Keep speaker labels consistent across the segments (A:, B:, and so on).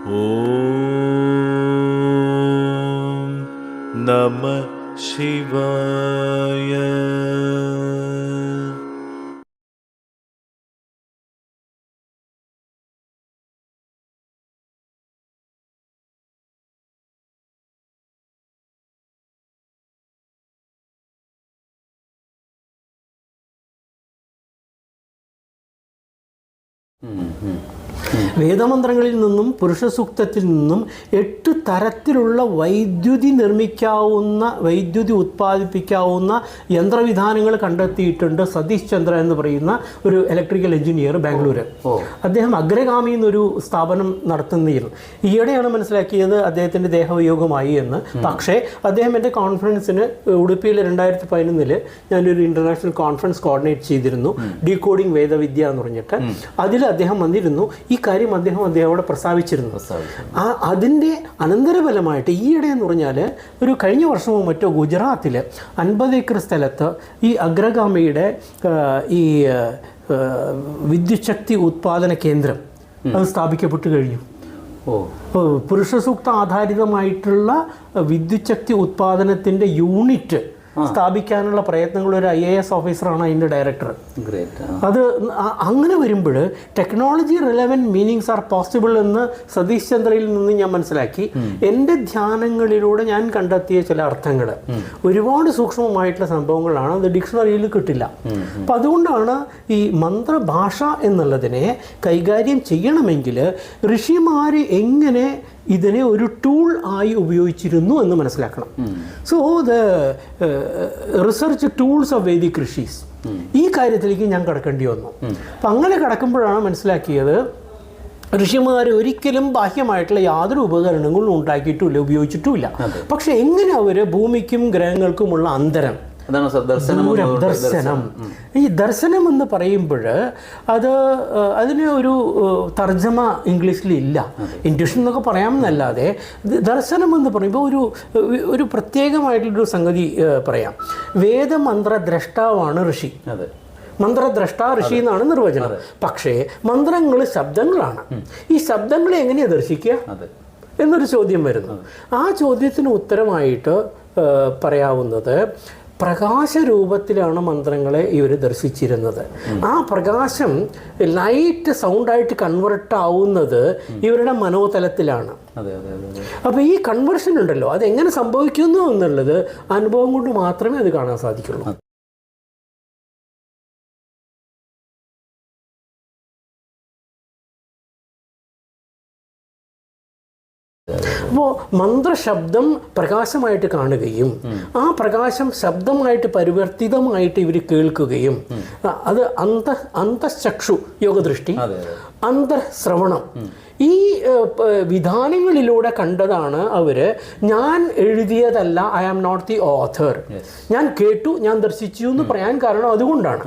A: ഓം നമ ശിവായ.
B: വേദമന്ത്രങ്ങളിൽ നിന്നും പുരുഷ സൂക്തത്തിൽ നിന്നും 8 തരത്തിലുള്ള വൈദ്യുതി ഉത്പാദിപ്പിക്കാവുന്ന യന്ത്രവിധാനങ്ങൾ കണ്ടെത്തിയിട്ടുണ്ട് സതീഷ് ചന്ദ്ര എന്ന് പറയുന്ന ഒരു ഇലക്ട്രിക്കൽ എഞ്ചിനീയർ ബാംഗ്ലൂര്. അദ്ദേഹം അഗ്രഗാമി എന്നൊരു സ്ഥാപനം നടത്തുന്നതായിരുന്നു. ഈയിടെയാണ് മനസ്സിലാക്കിയത് അദ്ദേഹത്തിൻ്റെ ദേഹവിയോഗമായി എന്ന്. പക്ഷേ അദ്ദേഹം എൻ്റെ കോൺഫറൻസിന് ഉടുപ്പിയിൽ 2011 ഞാനൊരു ഇൻ്റർനാഷണൽ കോൺഫറൻസ് കോർഡിനേറ്റ് ചെയ്തിരുന്നു, ഡീകോഡിംഗ് വേദവിദ്യ എന്ന് പറഞ്ഞിട്ട്. അതിൽ അദ്ദേഹം വന്നിരുന്നു. ഈ കാര്യം അദ്ദേഹം അവിടെ പ്രസ്താവിച്ചിരുന്നു. അതിൻ്റെ അനന്തരഫലമായിട്ട് ഈയിടെ എന്ന് പറഞ്ഞാൽ ഒരു കഴിഞ്ഞ വർഷമോ മറ്റോ ഗുജറാത്തിൽ 50 ഏക്കർ സ്ഥലത്ത് ഈ അഗ്രഗാമിയുടെ ഈ വിദ്യുച്ഛക്തി ഉത്പാദന കേന്ദ്രം അത് സ്ഥാപിക്കപ്പെട്ടു കഴിഞ്ഞു. പുരുഷ സൂക്ത ആധാരിതമായിട്ടുള്ള വിദ്യുച്ഛക്തി ഉത്പാദനത്തിൻ്റെ യൂണിറ്റ് സ്ഥാപിക്കാനുള്ള പ്രയത്നങ്ങൾ ഒരു IAS ഓഫീസറാണ് അതിൻ്റെ ഡയറക്ടർ. അത് അങ്ങനെ വരുമ്പോൾ technology relevant meanings R possible എന്ന് സതീഷ് ചന്ദ്രയിൽ നിന്ന് ഞാൻ മനസ്സിലാക്കി. എൻ്റെ ധ്യാനങ്ങളിലൂടെ ഞാൻ കണ്ടെത്തിയ ചില അർത്ഥങ്ങൾ ഒരുപാട് സൂക്ഷ്മമായിട്ടുള്ള സംഭവങ്ങളാണ്, അത് ഡിക്ഷണറിയിൽ കിട്ടില്ല. അപ്പം അതുകൊണ്ടാണ് ഈ മന്ത്രഭാഷ എന്നുള്ളതിനെ കൈകാര്യം ചെയ്യണമെങ്കിൽ ഋഷിമാർ എങ്ങനെ ഇതിനെ ഒരു ടൂൾ ആയി ഉപയോഗിച്ചിരുന്നു എന്ന് മനസ്സിലാക്കണം. So the research tools of Vedic Rishi's, ഈ കാര്യത്തിലേക്ക് ഞാൻ കടക്കേണ്ടി വന്നു. അപ്പം അങ്ങനെ കടക്കുമ്പോഴാണ് മനസ്സിലാക്കിയത് ഋഷിമാർ ഒരിക്കലും ബാഹ്യമായിട്ടുള്ള യാതൊരു ഉപകരണങ്ങളും ഉണ്ടാക്കിയിട്ടുമില്ല, ഉപയോഗിച്ചിട്ടുമില്ല. പക്ഷെ എങ്ങനെ അവർ ഭൂമിക്കും ഗ്രഹങ്ങൾക്കുമുള്ള അന്തരം, ദർശനം, ഈ ദർശനം എന്ന് പറയുമ്പോൾ അതിന് ഒരു തർജ്ജമ ഇംഗ്ലീഷിലില്ല. ഇൻഡ്യൂഷൻ എന്നൊക്കെ പറയാമെന്നല്ലാതെ ദർശനം എന്ന് പറയുമ്പോൾ ഒരു പ്രത്യേകമായിട്ടുള്ളൊരു സംഗതി പറയാം. വേദമന്ത്രദ്രഷ്ടാവാണ് ഋഷി. മന്ത്രദ്രഷ്ടാ ഋഷി എന്നാണ് നിർവചനം. പക്ഷേ മന്ത്രങ്ങൾ ശബ്ദങ്ങളാണ്. ഈ ശബ്ദങ്ങളെ എങ്ങനെയാണ് ദർശിക്കുക എന്നൊരു ചോദ്യം വരുന്നു. ആ ചോദ്യത്തിന് ഉത്തരമായിട്ട് പറയാവുന്നത് പ്രകാശരൂപത്തിലാണ് മന്ത്രങ്ങളെ ഇവർ ദർശിച്ചിരുന്നത്. ആ പ്രകാശം ലൈറ്റ് സൗണ്ടായിട്ട് കൺവേർട്ട് ആവുന്നത് ഇവരുടെ മനോതലത്തിലാണ്. അപ്പോൾ ഈ കൺവേർഷൻ ഉണ്ടല്ലോ, അതെങ്ങനെ സംഭവിക്കുന്നു എന്നുള്ളത് അനുഭവം കൊണ്ട് മാത്രമേ അത് കാണാൻ സാധിക്കുള്ളൂ. അപ്പോൾ മന്ത്രശബ്ദം പ്രകാശമായിട്ട് കാണുകയും ആ പ്രകാശം ശബ്ദമായിട്ട് പരിവർത്തിതമായിട്ട് ഇവർ കേൾക്കുകയും, അത് അന്തഃചക്ഷു യോഗദൃഷ്ടി, അന്തഃശ്രവണം, ഈ വിധാനങ്ങളിലൂടെ കണ്ടതാണ് അവർ. ഞാൻ എഴുതിയതല്ല, I am not the author, ഞാൻ കേട്ടു, ഞാൻ ദർശിച്ചു എന്ന് പറയാൻ കാരണം അതുകൊണ്ടാണ്.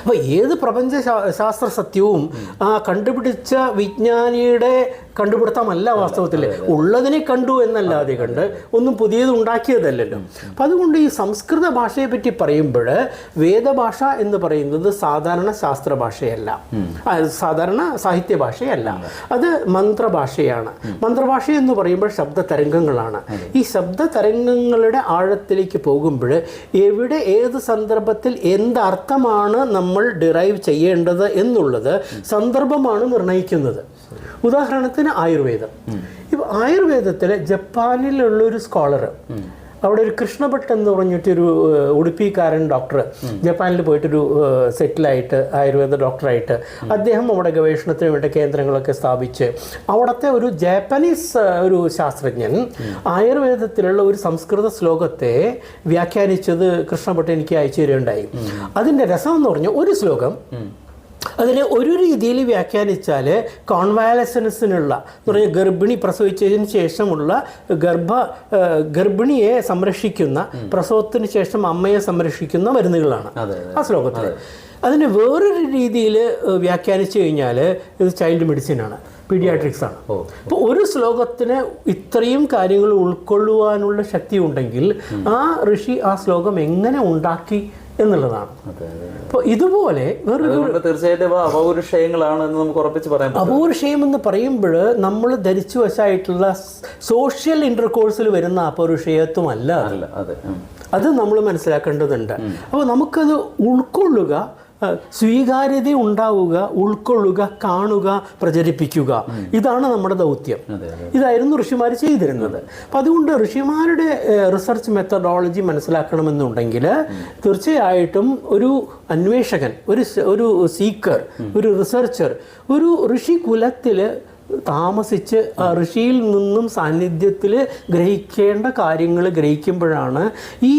B: അപ്പോൾ ഏത് പ്രപഞ്ച ശാസ്ത്ര സത്യവും കണ്ടുപിടിച്ച വിജ്ഞാനിയുടെ കണ്ടുപിടുത്തമല്ല വാസ്തവത്തിൽ. ഉള്ളതിനെ കണ്ടു എന്നല്ലാതെ കണ്ട് ഒന്നും പുതിയത് ഉണ്ടാക്കിയതല്ലല്ലോ. അപ്പം അതുകൊണ്ട് ഈ സംസ്കൃത ഭാഷയെ പറ്റി പറയുമ്പോൾ വേദഭാഷ എന്ന് പറയുന്നത് സാധാരണ ശാസ്ത്രഭാഷയല്ല, സാധാരണ സാഹിത്യ ഭാഷയല്ല, അത് മന്ത്രഭാഷയാണ്. മന്ത്രഭാഷ എന്ന് പറയുമ്പോൾ ശബ്ദ തരംഗങ്ങളാണ്. ഈ ശബ്ദ തരംഗങ്ങളുടെ ആഴത്തിലേക്ക് പോകുമ്പോൾ എവിടെ ഏത് സന്ദർഭത്തിൽ എന്തർത്ഥമാണ് നമ്മൾ ഡിറൈവ് ചെയ്യേണ്ടത് എന്നുള്ളത് സന്ദർഭമാണ് നിർണ്ണയിക്കുന്നത്. ഉദാഹരണത്തിന് ആയുർവേദം. ഇപ്പോൾ ആയുർവേദത്തിൽ ജപ്പാനിലുള്ളൊരു സ്കോളർ, അവിടെ ഒരു കൃഷ്ണഭട്ട് എന്ന് പറഞ്ഞിട്ടൊരു ഉടുപ്പിക്കാരൻ ഡോക്ടർ ജപ്പാനിൽ പോയിട്ടൊരു സെറ്റിലായിട്ട് ആയുർവേദ ഡോക്ടറായിട്ട് അദ്ദേഹം അവിടെ ഗവേഷണത്തിന് വേണ്ട കേന്ദ്രങ്ങളൊക്കെ സ്ഥാപിച്ച് അവിടുത്തെ ഒരു ജാപ്പനീസ് ഒരു ശാസ്ത്രജ്ഞൻ ആയുർവേദത്തിലുള്ള ഒരു സംസ്കൃത ശ്ലോകത്തെ വ്യാഖ്യാനിച്ചത് കൃഷ്ണഭട്ട് എനിക്ക് അയച്ചു തരികയുണ്ടായി. അതിൻ്റെ രസം എന്ന് പറഞ്ഞാൽ ഒരു ശ്ലോകം അതിനെ ഒരു രീതിയിൽ വ്യാഖ്യാനിച്ചാൽ കോൺവാലസൻസിനുള്ള എന്ന് പറഞ്ഞാൽ ഗർഭിണി പ്രസവിച്ചതിന് ശേഷമുള്ള ഗർഭിണിയെ സംരക്ഷിക്കുന്ന, പ്രസവത്തിന് ശേഷം അമ്മയെ സംരക്ഷിക്കുന്ന മരുന്നുകളാണ് ആ ശ്ലോകത്തിൽ. അതിനെ വേറൊരു രീതിയിൽ വ്യാഖ്യാനിച്ചു കഴിഞ്ഞാൽ ഇത് ചൈൽഡ് മെഡിസിനാണ്, പീഡിയാട്രിക്സ് ആണ്. അപ്പോൾ ഒരു ശ്ലോകത്തിന് ഇത്രയും കാര്യങ്ങൾ ഉൾക്കൊള്ളുവാനുള്ള ശക്തി ഉണ്ടെങ്കിൽ ആ ഋഷി ആ ശ്ലോകം എങ്ങനെ ഉണ്ടാക്കി എന്നുള്ളതാണ്. അപ്പോൾ ഇതുപോലെ
C: തീർച്ചയായിട്ടും അപൗരുഷയങ്ങളാണെന്ന് നമുക്ക് ഉറപ്പിച്ച് പറയാം.
B: അപൗരുഷയം എന്ന് പറയുമ്പോൾ നമ്മൾ ധരിച്ചു വശമായിട്ടുള്ള സോഷ്യൽ ഇന്റർകോഴ്സിൽ വരുന്ന അപൗരുഷയത്വമല്ല അത് നമ്മൾ മനസ്സിലാക്കേണ്ടതുണ്ട്. അപ്പോൾ നമുക്കത് ഉൾക്കൊള്ളുക, സ്വീകാര്യത ഉണ്ടാവുക, ഉൾക്കൊള്ളുക, കാണുക, പ്രചരിപ്പിക്കുക, ഇതാണ് നമ്മുടെ ദൗത്യം. ഇതായിരുന്നു ഋഷിമാർ ചെയ്തിരുന്നത്. അപ്പം അതുകൊണ്ട് ഋഷിമാരുടെ റിസർച്ച് മെത്തഡോളജി മനസ്സിലാക്കണമെന്നുണ്ടെങ്കിൽ തീർച്ചയായിട്ടും ഒരു അന്വേഷകൻ, ഒരു സീക്കർ, ഒരു റിസർച്ചർ ഒരു ഋഷി കുലത്തിൽ താമസിച്ച് ഋഷിയിൽ നിന്നും സാന്നിധ്യത്തിൽ ഗ്രഹിക്കേണ്ട കാര്യങ്ങൾ ഗ്രഹിക്കുമ്പോഴാണ് ഈ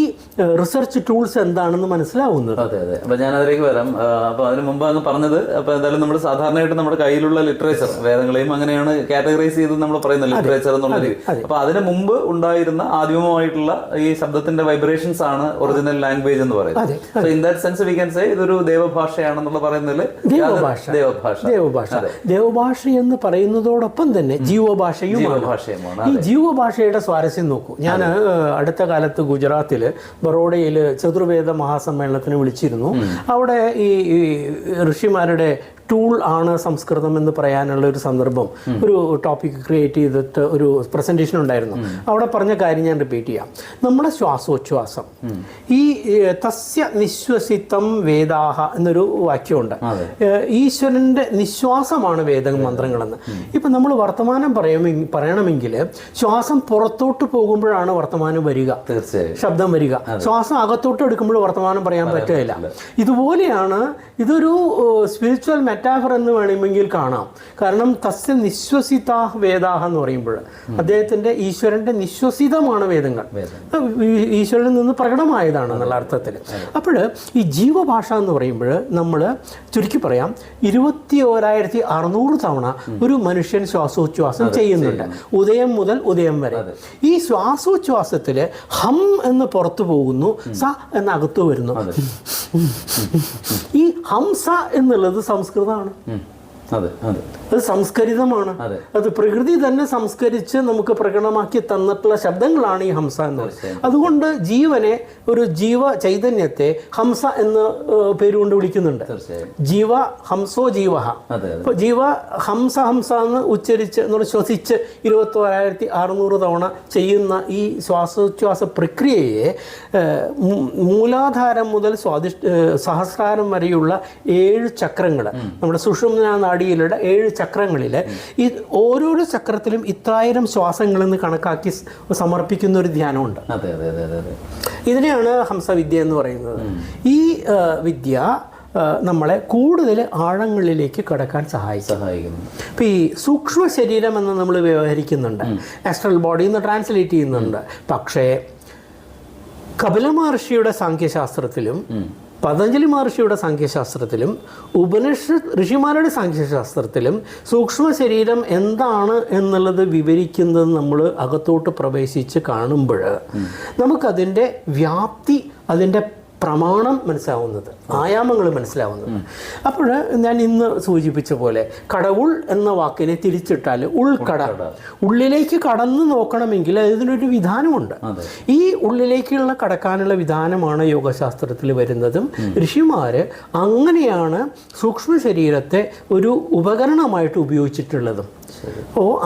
B: റിസർച്ച് ടൂൾസ് എന്താണെന്ന് മനസ്സിലാവുന്നത്.
C: അതെ അതെ. അപ്പോൾ ഞാൻ അതിലേക്ക് വരാം. അപ്പോൾ അതിന് മുമ്പ് അങ്ങ് പറഞ്ഞത്, അപ്പോൾ എന്തായാലും നമ്മൾ സാധാരണയായിട്ട് നമ്മുടെ കയ്യിലുള്ള ലിറ്ററേച്ചർ, വേദങ്ങളെയും അങ്ങനെയാണ് കാറ്റഗറൈസ് ചെയ്ത് നമ്മൾ പറയുന്നത് ലിറ്ററേച്ചർ എന്നുള്ള രീതി. അപ്പോൾ അതിന് മുമ്പ് ഉണ്ടായിരുന്ന ആദിമമായിട്ടുള്ള ഈ ശബ്ദത്തിന്റെ വൈബ്രേഷൻസ് ആണ് ഒറിജിനൽ ലാംഗ്വേജ് എന്ന് പറയുന്നത്. So in that sense we can say ഇതൊരു ദേവഭാഷയാണെന്നുള്ള പറയുന്നതിൽ
B: ദേവഭാഷ എന്ന് പറയുന്നതോടൊപ്പം തന്നെ ജീവഭാഷയുമാണ്. ഈ ജീവഭാഷയുടെ സ്വാരസ്യം നോക്കൂ. ഞാൻ അടുത്ത കാലത്ത് ഗുജറാത്തിൽ ബറോഡയിൽ ചതുർവേദ മഹാസമ്മേളനത്തിന് വിളിച്ചിരുന്നു. അവിടെ ഈ ഋഷിമാരുടെ ടൂൾ ആണ് സംസ്കൃതം എന്ന് പറയാനുള്ള ഒരു സന്ദർഭം, ഒരു ടോപ്പിക് ക്രിയേറ്റ് ചെയ്തിട്ട് ഒരു പ്രസൻറ്റേഷൻ ഉണ്ടായിരുന്നു. അവിടെ പറഞ്ഞ കാര്യം ഞാൻ റിപ്പീറ്റ് ചെയ്യാം. നമ്മുടെ ശ്വാസോച്ഛ്വാസം, ഈ തസ്യ നിശ്വസിതം വേദാഹ എന്നൊരു വാക്യമുണ്ട്. ഈശ്വരൻ്റെ നിശ്വാസമാണ് വേദ മന്ത്രങ്ങളെന്ന്. ഇപ്പം നമ്മൾ വർത്തമാനം പറയണമെങ്കിൽ ശ്വാസം പുറത്തോട്ട് പോകുമ്പോഴാണ് വർത്തമാനം വരിക, തീർച്ചയായും ശബ്ദം വരിക. ശ്വാസം അകത്തോട്ട് എടുക്കുമ്പോൾ വർത്തമാനം പറയാൻ പറ്റില്ല. ഇതുപോലെയാണ് ഇതൊരു സ്പിരിച്വൽ മെറ്റാഫർ എന്ന് വേണമെങ്കിൽ കാണാം. കാരണം തസ്യ നിശ്വസിതാ വേദാഹ എന്ന് പറയുമ്പോൾ അദ്ദേഹത്തിൻ്റെ ഈശ്വരൻ്റെ നിശ്വസിതമാണ് വേദങ്ങൾ, ഈശ്വരനിൽ നിന്ന് പ്രകടമായതാണ് എന്നുള്ള അർത്ഥത്തിൽ. അപ്പോൾ ഈ ജീവഭാഷ എന്ന് പറയുമ്പോൾ നമ്മൾ ചുരുക്കി പറയാം 21,600 തവണ ഒരു മനുഷ്യൻ ശ്വാസോച്ഛ്വാസം ചെയ്യുന്നുണ്ട്, ഉദയം മുതൽ ഉദയം വരെ. ഈ ശ്വാസോച്ഛ്വാസത്തിൽ ഹം എന്ന് പുറത്തു പോകുന്നു, സ എന്ന് അകത്തു വരുന്നു. ഈ ഹംസ എന്നുള്ളത് സംസ്കൃതമാണ്, അത് സംസ്കരിതമാണ്. അത് പ്രകൃതി തന്നെ സംസ്കരിച്ച് നമുക്ക് പ്രകടമാക്കി തന്നിട്ടുള്ള ശബ്ദങ്ങളാണ് ഈ ഹംസ എന്ന് പറയുന്നത്. അതുകൊണ്ട് ജീവനെ, ഒരു ജീവ ചൈതന്യത്തെ ഹംസ എന്ന് പേരുകൊണ്ട് വിളിക്കുന്നുണ്ട്. ജീവ ഹംസോ ജീവ. അപ്പോൾ ജീവ ഹംസ ഹംസ എന്ന് ഉച്ചരിച്ച് നമ്മൾ ശ്വസിച്ച് 21,600 തവണ ചെയ്യുന്ന ഈ ശ്വാസോച്ഛ്വാസ പ്രക്രിയയെ മൂലാധാരം മുതൽ സഹസ്രാരം വരെയുള്ള 7 ചക്രങ്ങൾ, നമ്മുടെ സുഷുമ്നാ നാഡിയിലുള്ള 7 ചക്രങ്ങളിൽ ഈ ഓരോരോ ചക്രത്തിലും ഇത്രായിരം ശ്വാസങ്ങളെന്ന് കണക്കാക്കി സമർപ്പിക്കുന്ന ഒരു ധ്യാനമുണ്ട്. ഇതിനെയാണ് ഹംസവിദ്യ എന്ന് പറയുന്നത്. ഈ വിദ്യ നമ്മളെ കൂടുതൽ ആഴങ്ങളിലേക്ക് കടക്കാൻ സഹായിക്കുന്നു. ഇപ്പോൾ ഈ സൂക്ഷ്മ ശരീരം എന്ന് നമ്മൾ വ്യവഹരിക്കുന്നുണ്ട്, ആസ്ട്രൽ ബോഡി എന്ന് ട്രാൻസ്ലേറ്റ് ചെയ്യുന്നുണ്ട്. പക്ഷേ കപില മഹർഷിയുടെ സാഖ്യശാസ്ത്രത്തിലും പതഞ്ജലി മഹർഷിയുടെ സാഖ്യശാസ്ത്രത്തിലും ഉപനിഷത്ത് ഋഷിമാരുടെ സാഖ്യശാസ്ത്രത്തിലും സൂക്ഷ്മ ശരീരം എന്താണ് എന്നുള്ളത് വിവരിക്കുന്നത് നമ്മൾ അകത്തോട്ട് പ്രവേശിച്ച് കാണുമ്പോൾ നമുക്കതിൻ്റെ വ്യാപ്തി, അതിൻ്റെ പ്രമാണം മനസ്സിലാവുന്നത്, ആയാമങ്ങൾ മനസ്സിലാവുന്നത്. അപ്പോൾ ഞാൻ ഇന്ന് സൂചിപ്പിച്ച പോലെ കടവുൾ എന്ന വാക്കിനെ തിരിച്ചിട്ടാൽ ഉൾക്കട, ഉള്ളിലേക്ക് കടന്നു നോക്കണമെങ്കിൽ അതിനൊരു വിധാനമുണ്ട്. ഈ ഉള്ളിലേക്കുള്ള കടക്കാനുള്ള വിധാനമാണ് യോഗശാസ്ത്രത്തിൽ വരുന്നതും. ഋഷിമാർ അങ്ങനെയാണ് സൂക്ഷ്മ ശരീരത്തെ ഒരു ഉപകരണമായിട്ട് ഉപയോഗിച്ചിട്ടുള്ളതും.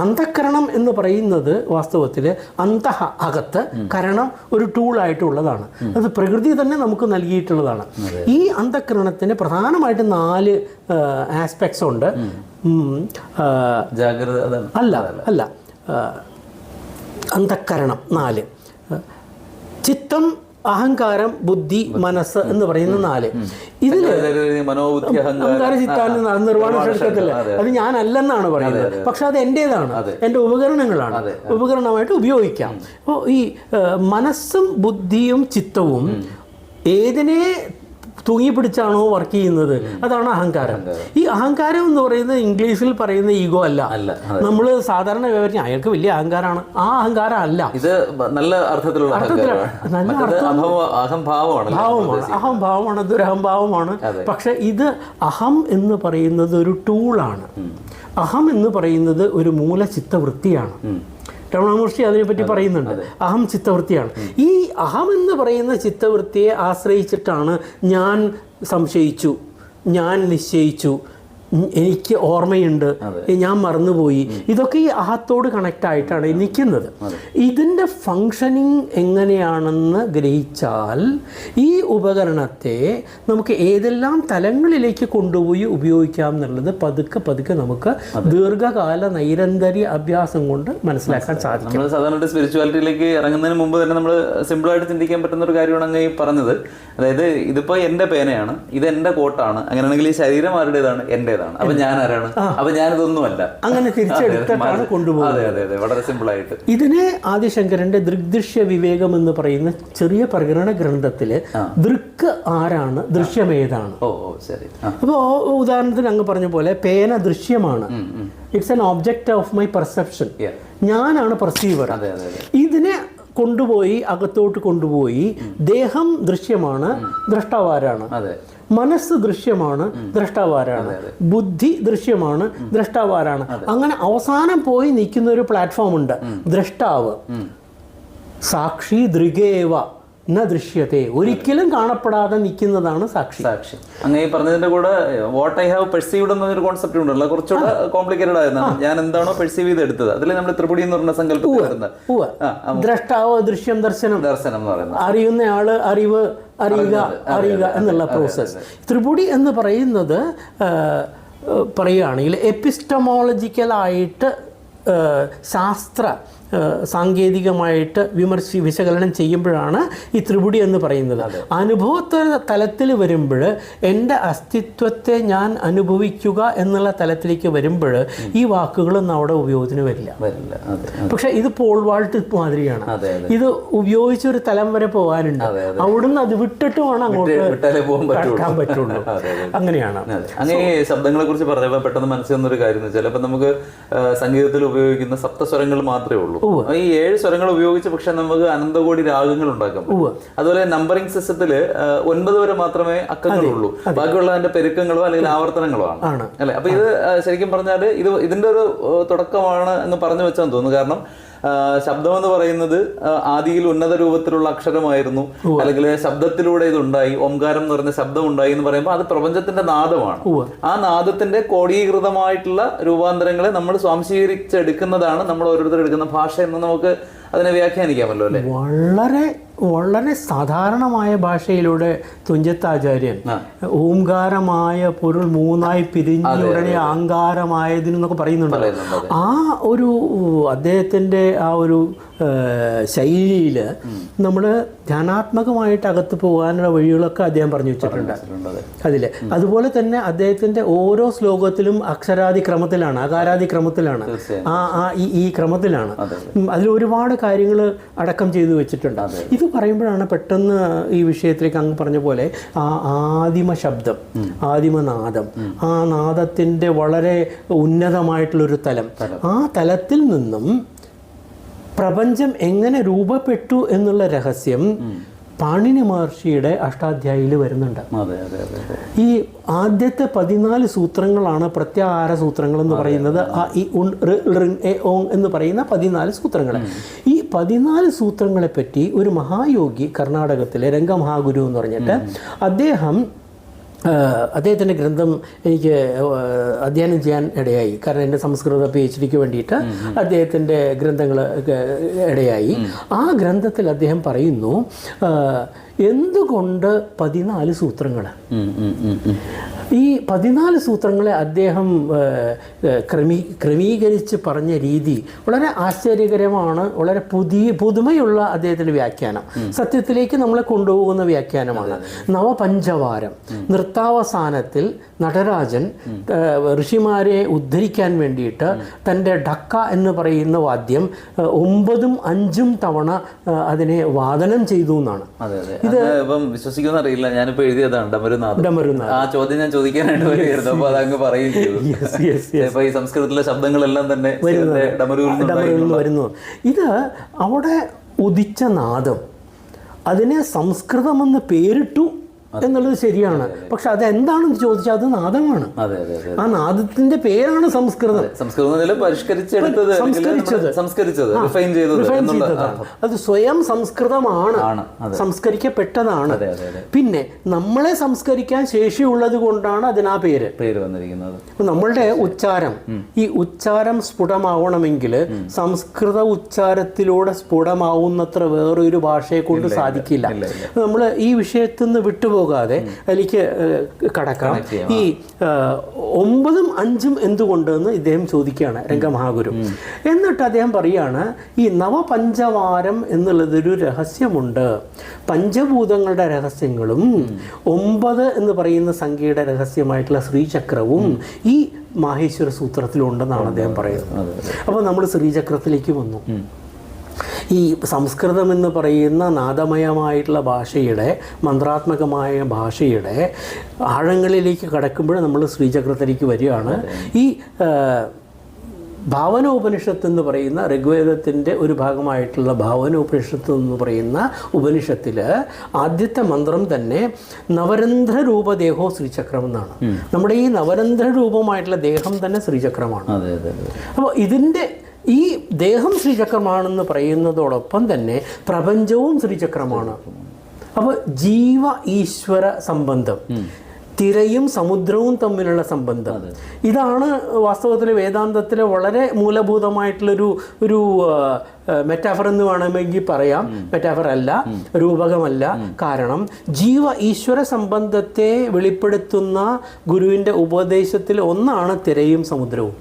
B: അന്തഃകരണം എന്ന് പറയുന്നത് വാസ്തവത്തിൽ അന്തഃ അകത്ത്, കരണം ഒരു ടൂളായിട്ടുള്ളതാണ്. അത് പ്രകൃതി തന്നെ നമുക്ക് നൽകിയിട്ടുള്ളതാണ്. ഈ അന്തഃകരണത്തിന് പ്രധാനമായിട്ട് 4 ആസ്പെക്ട്സ് ഉണ്ട്. അല്ല അന്തഃകരണം 4: ചിത്തം, അഹങ്കാരം, ബുദ്ധി, മനസ്സ് എന്ന് പറയുന്ന 4. ഇതില് അഹങ്കാര ചിത്താൻ നിർവ്വാണ ഷഡ്കത്തില്ല, അത് ഞാനല്ലെന്നാണ് പറയുന്നത്. പക്ഷെ അത് എൻ്റേതാണ്, എൻ്റെ ഉപകരണങ്ങളാണ്, ഉപകരണമായിട്ട് ഉപയോഗിക്കാം. അപ്പോൾ ഈ മനസ്സും ബുദ്ധിയും ചിത്തവും ഏതിനെ തൂങ്ങിപ്പിടിച്ചാണോ വർക്ക് ചെയ്യുന്നത് അതാണ് അഹങ്കാരം. ഈ അഹങ്കാരം എന്ന് പറയുന്നത് ഇംഗ്ലീഷിൽ പറയുന്ന ഈഗോ അല്ല. നമ്മൾ സാധാരണ വിവരിച്ച അയാൾക്ക് വലിയ അഹങ്കാരമാണ്, ആ അഹങ്കാരം അല്ല.
C: ഇത് നല്ല അർത്ഥത്തിലുള്ള
B: അഹംഭാവമാണ്, ദുരഹംഭാവമാണ്. പക്ഷെ ഇത് അഹം എന്ന് പറയുന്നത് ഒരു ടൂളാണ്. അഹം എന്ന് പറയുന്നത് ഒരു മൂലചിത്തവൃത്തിയാണ്. രമണ മഹർഷി അതിനെപ്പറ്റി പറയുന്നുണ്ട്. അഹം ചിത്തവൃത്തിയാണ്. ഈ അഹം എന്ന് പറയുന്ന ചിത്തവൃത്തിയെ ആശ്രയിച്ചിട്ടാണ് ഞാൻ സംശയിച്ചു, ഞാൻ നിശ്ചയിച്ചു, എനിക്ക് ഓർമ്മയുണ്ട്, ഞാൻ മറന്നുപോയി, ഇതൊക്കെ ഈ അഹത്തോട് കണക്റ്റ് ആയിട്ടാണ് നിൽക്കുന്നത്. ഇതിൻ്റെ ഫങ്ഷനിങ് എങ്ങനെയാണെന്ന് ഗ്രഹിച്ചാൽ ഈ ഉപകരണത്തെ നമുക്ക് ഏതെല്ലാം തലങ്ങളിലേക്ക് കൊണ്ടുപോയി ഉപയോഗിക്കാം എന്നുള്ളത് പതുക്കെ പതുക്കെ നമുക്ക് ദീർഘകാല നൈരന്തര്യ അഭ്യാസം കൊണ്ട് മനസ്സിലാക്കാൻ സാധിക്കും.
C: നമ്മൾ സാധാരണ സ്പിരിച്വാലിറ്റിയിലേക്ക് ഇറങ്ങുന്നതിന് മുമ്പ് തന്നെ നമ്മൾ സിമ്പിളായിട്ട് ചിന്തിക്കാൻ പറ്റുന്ന ഒരു കാര്യമാണ് അങ്ങ് ഈ പറഞ്ഞത്. അതായത് ഇതിപ്പോൾ എൻ്റെ പേനയാണ്, ഇത് എൻ്റെ കോട്ടാണ്, അങ്ങനെയാണെങ്കിൽ ഈ ശരീരം ആരുടേതാണ്? എൻ്റേതാണ്. അപ്പൊ ഞാൻ ആരാണ്? അപ്പൊ ഞാനിതൊന്നുമല്ല.
B: അങ്ങനെ തിരിച്ചെടുത്തിട്ടാണ് കൊണ്ടുപോകുന്നത്.
C: അതെ അതെ, വളരെ സിമ്പിൾ ആയിട്ട്.
B: ഇതിനെ ആദിശങ്കരന്റെ ദൃഗ്ദൃശ്യ വിവേകം എന്ന് പറയുന്ന ചെറിയ പ്രകരണ ഗ്രന്ഥത്തില് ദൃക്ക് ആരാണ്, ദൃശ്യമേതാണ്.
C: ഓ ശരി.
B: അപ്പോൾ ഉദാഹരണത്തിന് അങ്ങ് പറഞ്ഞ പോലെ പേന ദൃശ്യമാണ്. It's an object of my perception. ഞാനാണ് പെർസീവർ. ഇതിനെ കൊണ്ടുപോയി അകത്തോട്ട് കൊണ്ടുപോയി ദേഹം ദൃശ്യമാണ്, ദ്രഷ്ടാവാരാണ്. മനസ്സ് ദൃശ്യമാണ്, ദ്രഷ്ടാവാരാണ്. ബുദ്ധി ദൃശ്യമാണ്, ദ്രഷ്ടാവാരാണ്. അങ്ങനെ അവസാനം പോയി നിൽക്കുന്ന ഒരു പ്ലാറ്റ്ഫോം ഉണ്ട്, ദ്രഷ്ടാവ്. സാക്ഷി ദൃഗേവ ന ദൃശ്യത്തെ, ഒരിക്കലും കാണപ്പെടാതെ നിൽക്കുന്നതാണ് സാക്ഷി.
C: അങ്ങനെ ഈ പറഞ്ഞതിന്റെ കൂടെ വാട്ട് ഐ ഹാവ് പെർസീവ്ഡ് എന്നൊരു കോൺസെപ്റ്റ് ഉണ്ടല്ലോ, കുറച്ചുകൂടെ കോംപ്ലിക്കേറ്റഡ് ആയിരുന്നു. ഞാൻ എന്താണോ പെർസീവ് ചെയ്ത് എടുത്തത്, അതിൽ നമ്മൾ ത്രിപുടി എന്ന് പറഞ്ഞ സങ്കല്പത്തിൽ വരുന്നത്
B: ദ്രഷ്ടാവ്, ദൃശ്യം, ദർശനം.
C: ദർശനം എന്ന് പറയുന്നത്
B: അറിയുന്നയാള്, അറിവ്, അറിയുക എന്നുള്ള പ്രോസസ്സ്. ത്രിപുടി എന്ന് പറയുന്നത് പറയുകയാണെങ്കിൽ എപ്പിസ്റ്റമോളജിക്കലായിട്ട് ശാസ്ത്ര സാങ്കേതികമായിട്ട് വിശകലനം ചെയ്യുമ്പോഴാണ് ഈ ത്രിപുടി എന്ന് പറയുന്നത്. അനുഭവ തലത്തിൽ വരുമ്പോൾ എൻ്റെ അസ്തിത്വത്തെ ഞാൻ അനുഭവിക്കുക എന്നുള്ള തലത്തിലേക്ക് വരുമ്പോൾ ഈ വാക്കുകളൊന്നും അവിടെ ഉപയോഗത്തിന് വരില്ല. പക്ഷെ ഇത് പോൾ വാൾട്ട് മാതിരിയാണ്. ഇത് ഉപയോഗിച്ചൊരു തലം വരെ പോകാനുണ്ട്, അവിടുന്ന് അത് വിട്ടിട്ട് വേണം അങ്ങോട്ട് കടക്കാൻ പറ്റുള്ളൂ. അങ്ങനെയാണ്.
C: അങ്ങനെ ശബ്ദങ്ങളെ കുറിച്ച് പറഞ്ഞപ്പോൾ പെട്ടെന്ന് മനസ്സിൽ വന്നൊരു കാര്യം, ചിലപ്പോൾ നമുക്ക് സംഗീതത്തിൽ ഉപയോഗിക്കുന്ന സപ്തസ്വരങ്ങൾ മാത്രമേ ഉള്ളൂ. ഈ 7 സ്വരങ്ങൾ ഉപയോഗിച്ച് പക്ഷെ നമുക്ക് അനന്തകോടി രാഗങ്ങൾ ഉണ്ടാക്കാം. അതുപോലെ നമ്പറിംഗ് സിസ്റ്റത്തില് 9 വരെ മാത്രമേ അക്കങ്ങളുള്ളൂ, ബാക്കിയുള്ള അതിന്റെ പെരുക്കങ്ങളോ അല്ലെങ്കിൽ ആവർത്തനങ്ങളോ ആണ് അല്ലെ. അപ്പൊ ഇത് ശരിക്കും പറഞ്ഞാൽ ഇതിന്റെ ഒരു തുടക്കമാണ് എന്ന് പറഞ്ഞു വെച്ചാന്ന് തോന്നുന്നു. കാരണം ശബ്ദം എന്ന് പറയുന്നത് ആദിയിൽ ഉന്നത രൂപത്തിലുള്ള അക്ഷരമായിരുന്നു, അല്ലെങ്കിൽ ശബ്ദത്തിലൂടെ ഇതുണ്ടായി, ഓംകാരം എന്ന് പറഞ്ഞ ശബ്ദം ഉണ്ടായി എന്ന് പറയുമ്പോൾ അത് പ്രപഞ്ചത്തിന്റെ നാദമാണ്. ആ നാദത്തിന്റെ കോടീകൃതമായിട്ടുള്ള രൂപാന്തരങ്ങളെ നമ്മൾ സ്വാംശീകരിച്ചെടുക്കുന്നതാണ് നമ്മൾ ഓരോരുത്തർ എടുക്കുന്ന ഭാഷ എന്ന് നമുക്ക് അതിനെ വ്യാഖ്യാനിക്കാമല്ലോ അല്ലെ.
B: വളരെ വളരെ സാധാരണമായ ഭാഷയിലൂടെ തുഞ്ചത്താചാര്യൻ ഓംകാരമായ പൊരുൾ 3ആയി പിരിഞ്ഞുടനെ ആങ്കാരമായതിനൊക്കെ പറയുന്നുണ്ട്. ആ ഒരു അദ്ദേഹത്തിൻ്റെ ആ ഒരു ശൈലിയിൽ നമ്മൾ ധ്യാനാത്മകമായിട്ട് അകത്ത് പോകാനുള്ള വഴികളൊക്കെ അദ്ദേഹം പറഞ്ഞു വെച്ചിട്ടുണ്ട് അതിൽ. അതുപോലെ തന്നെ അദ്ദേഹത്തിൻ്റെ ഓരോ ശ്ലോകത്തിലും അക്ഷരാദി ക്രമത്തിലാണ്, അകാരാദി ക്രമത്തിലാണ്, ഈ ക്രമത്തിലാണ്. അതിൽ ഒരുപാട് കാര്യങ്ങൾ അടക്കം ചെയ്തു വെച്ചിട്ടുണ്ട്. ഇത് പറയുമ്പോഴാണ് പെട്ടെന്ന് ഈ വിഷയത്തിലേക്ക് അങ്ങ് പറഞ്ഞ പോലെ ആ ആദിമ ശബ്ദം, ആദിമനാദം, ആ നാദത്തിൻ്റെ വളരെ ഉന്നതമായിട്ടുള്ളൊരു തലം, ആ തലത്തിൽ നിന്നും പ്രപഞ്ചം എങ്ങനെ രൂപപ്പെട്ടു എന്നുള്ള രഹസ്യം പാണിനി മഹർഷിയുടെ അഷ്ടാധ്യായിയിൽ വരുന്നുണ്ട്. ഈ ആദ്യത്തെ 14 സൂത്രങ്ങളാണ് പ്രത്യാഹാര സൂത്രങ്ങൾ എന്ന് പറയുന്നത്. ഈ ഓങ് എന്ന് പറയുന്ന 14 സൂത്രങ്ങൾ. ഈ 14 സൂത്രങ്ങളെ പറ്റി ഒരു മഹായോഗി കർണാടകത്തിലെ രംഗമഹാഗുരു എന്ന് പറഞ്ഞിട്ട് അദ്ദേഹത്തിൻ്റെ ഗ്രന്ഥം എനിക്ക് അധ്യയനം ചെയ്യാൻ ഇടയായി. കാരണം എൻ്റെ സംസ്കൃത PhD വേണ്ടിയിട്ട് അദ്ദേഹത്തിൻ്റെ ഗ്രന്ഥങ്ങൾ ഇടയായി. ആ ഗ്രന്ഥത്തിൽ അദ്ദേഹം പറയുന്നു, എന്തുകൊണ്ട് 14 സൂത്രങ്ങൾ? ഈ 14 സൂത്രങ്ങളെ അദ്ദേഹം ക്രമീകരിച്ച് പറഞ്ഞ രീതി വളരെ ആശ്ചര്യകരമാണ്. വളരെ പുതുമയുള്ള അദ്ദേഹത്തിൻ്റെ വ്യാഖ്യാനം, സത്യത്തിലേക്ക് നമ്മളെ കൊണ്ടുപോകുന്ന വ്യാഖ്യാനമാണ്. നവപഞ്ചവാരം, നൃത്താവസാനത്തിൽ നടരാജൻ ഋഷിമാരെ ഉദ്ധരിക്കാൻ വേണ്ടിയിട്ട് തൻ്റെ ഡക്ക എന്ന് പറയുന്ന വാദ്യം 9ഉം 5ഉം തവണ അതിനെ വാദനം ചെയ്തു എന്നാണ്.
C: ഇത് വിശ്വസിക്കുന്ന അറിയില്ല, ഞാനിപ്പോ എഴുതിയതാണ് ഡമരുനാഥ്. ആ ചോദ്യം ഞാൻ ചോദിക്കാനായിട്ട് വരികയായിരുന്നു, അപ്പൊ അതങ്ങ് പറയുകയും ചെയ്തു. ഇപ്പൊ ഈ സംസ്കൃതത്തിലെ ശബ്ദങ്ങളെല്ലാം തന്നെ ഡമരുവിൽ
B: വരുന്നു. ഇത് അവിടെ ഉദിച്ച നാദം, അതിനെ സംസ്കൃതമെന്ന് പേരിട്ടു എന്നുള്ളത് ശരിയാണ്. പക്ഷെ അതെന്താണെന്ന് ചോദിച്ചാൽ അത് നാദമാണ്. ആ നാദത്തിന്റെ പേരാണ് സംസ്കൃതം. അത് സ്വയം സംസ്കൃതമാണ്, സംസ്കരിക്കപ്പെട്ടതാണ്. പിന്നെ നമ്മളെ സംസ്കരിക്കാൻ ശേഷിയുള്ളത് കൊണ്ടാണ് അതിനാ പേര്
C: വന്നിരിക്കുന്നത്.
B: നമ്മളുടെ ഉച്ചാരം, ഈ ഉച്ചാരം സ്ഫുടമാവണമെങ്കിൽ സംസ്കൃത ഉച്ചാരത്തിലൂടെ സ്ഫുടമാവുന്നത്ര വേറൊരു ഭാഷയെ കൊണ്ട് സാധിക്കില്ല. നമ്മൾ ഈ വിഷയത്തിൽ നിന്ന് വിട്ടുപോകാതെ അതിലേക്ക് കടക്കാം. ഈ 9ഉം 5ഉം എന്തുകൊണ്ടെന്ന് ഇദ്ദേഹം ചോദിക്കുകയാണ്, രംഗമഹാഗുരു. എന്നിട്ട് അദ്ദേഹം പറയുകയാണ്, ഈ നവപഞ്ചവാരം എന്നുള്ളതൊരു രഹസ്യമുണ്ട്. പഞ്ചഭൂതങ്ങളുടെ രഹസ്യങ്ങളും 9 എന്ന് പറയുന്ന സംഖ്യയുടെ രഹസ്യമായിട്ടുള്ള ശ്രീചക്രവും ഈ മാഹേശ്വര സൂത്രത്തിലുണ്ടെന്നാണ് അദ്ദേഹം പറയുന്നത്. അപ്പോൾ നമ്മൾ ശ്രീചക്രത്തിലേക്ക് വന്നു. ഈ സംസ്കൃതം എന്ന് പറയുന്ന നാദമയമായിട്ടുള്ള ഭാഷയുടെ, മന്ത്രാത്മകമായ ഭാഷയുടെ ആഴങ്ങളിലേക്ക് കടക്കുമ്പോൾ നമ്മൾ ശ്രീചക്രത്തിലേക്ക് വരികയാണ്. ഈ ഭാവനോപനിഷത്ത് എന്ന് പറയുന്ന ഋഗ്വേദത്തിൻ്റെ ഒരു ഭാഗമായിട്ടുള്ള ഭാവനോപനിഷത്ത് എന്ന് പറയുന്ന ഉപനിഷത്തിൽ ആദ്യത്തെ മന്ത്രം തന്നെ നവരന്ധ്ര രൂപദേഹോ ശ്രീചക്രം എന്നാണ്. നമ്മുടെ ഈ നവരന്ധ്ര രൂപമായിട്ടുള്ള ദേഹം തന്നെ ശ്രീചക്രമാണ്. അപ്പോൾ ഇതിൻ്റെ ഈ ദേഹം ശ്രീചക്രമാണെന്ന് പറയുന്നതോടൊപ്പം തന്നെ പ്രപഞ്ചവും ശ്രീചക്രമാണ്. അപ്പോൾ ജീവ ഈശ്വര സംബന്ധം, തിരയും സമുദ്രവും തമ്മിലുള്ള സംബന്ധം, ഇതാണ് വാസ്തവത്തിൽ വേദാന്തത്തിലെ വളരെ മൂലഭൂതമായിട്ടുള്ളൊരു മെറ്റാഫർ എന്ന് വേണമെങ്കിൽ പറയാം. മെറ്റാഫർ അല്ല, രൂപകമല്ല. കാരണം ജീവ ഈശ്വര സംബന്ധത്തെ വെളിപ്പെടുത്തുന്ന ഗുരുവിൻ്റെ ഉപദേശത്തിൽ ഒന്നാണ് തിരയും സമുദ്രവും.